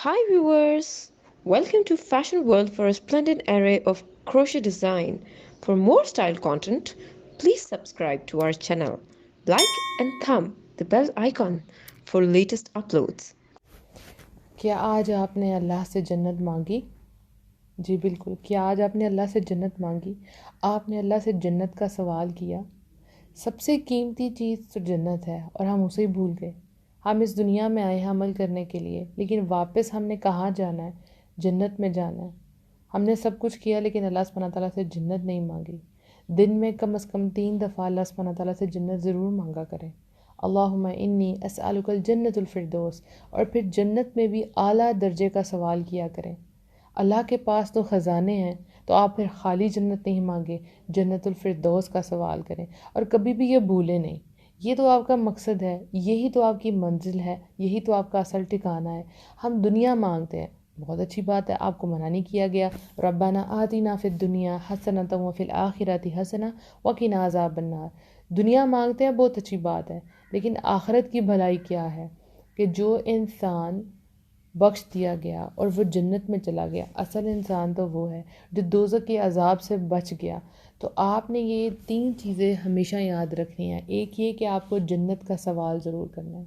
Hi viewers, welcome to Fashion World for a splendid array of crochet design. For more style content, please subscribe to our channel. Like and thumb the bell icon for latest uploads. क्या आज आपने अल्लाह से जन्नत मांगी? जी बिल्कुल। क्या आज आपने अल्लाह से जन्नत मांगी? आपने अल्लाह से जन्नत का सवाल किया? सबसे कीमती चीज़ तो जन्नत है और हम उसे ही भूल गए। हम इस दुनिया में आए हैं अमल करने के लिए, लेकिन वापस हमने कहाँ जाना है? जन्नत में जाना है। हमने सब कुछ किया लेकिन अल्लाह सुब्हानहू तआला से जन्नत नहीं मांगी। दिन में कम से कम 3 दफ़ा अल्लाह सुब्हानहू तआला से जन्नत ज़रूर मांगा करें। अल्लाहुम्मा इन्नी अस्अलुकल जन्नतुल फिरदौस, और फिर जन्नत में भी आला दर्जे का सवाल किया करें। अल्लाह के पास तो ख़जाने हैं, तो आप फिर खाली जन्नत नहीं मांगे, जन्नतुल फिरदौस का सवाल करें। और कभी भी ये भूलें नहीं, ये तो आपका मकसद है, यही तो आपकी मंजिल है, यही तो आपका असल ठिकाना है। हम दुनिया मांगते हैं, बहुत अच्छी बात है, आपको मना नहीं किया गया। रब्बाना आतिना फिद दुनिया हसनतन व फिल आखिरति हसना व क़िना अज़ाबन्नार। दुनिया मांगते हैं, बहुत अच्छी बात है, लेकिन आखिरत की भलाई क्या है कि जो इंसान बख्श दिया गया और वो जन्नत में चला गया, असल इंसान तो वो है जो दोज़ख के अज़ाब से बच गया। तो आपने ये 3 चीज़ें हमेशा याद रखनी है। एक ये कि आपको जन्नत का सवाल ज़रूर करना है।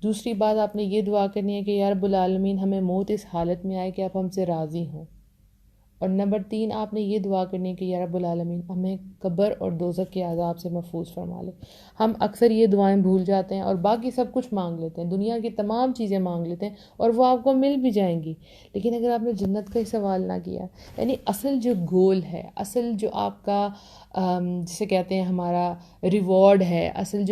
दूसरी बात, आपने ये दुआ करनी है कि या रब्बुल आलमीन हमें मौत इस हालत में आए कि आप हमसे राज़ी हों। और नंबर 3, आपने ये दुआ करनी है कि या रब्बुल आलमीन हमें कब्र और दोज़ख के अज़ाब से महफूज फरमा ले। हम अक्सर ये दुआएं भूल जाते हैं और बाकी सब कुछ मांग लेते हैं, दुनिया की तमाम चीज़ें मांग लेते हैं और वो आपको मिल भी जाएंगी, लेकिन अगर आपने जन्नत का ही सवाल ना किया, यानी असल जो गोल है, असल जो आपका जिसे कहते हैं हमारा रिवॉर्ड है, असल जो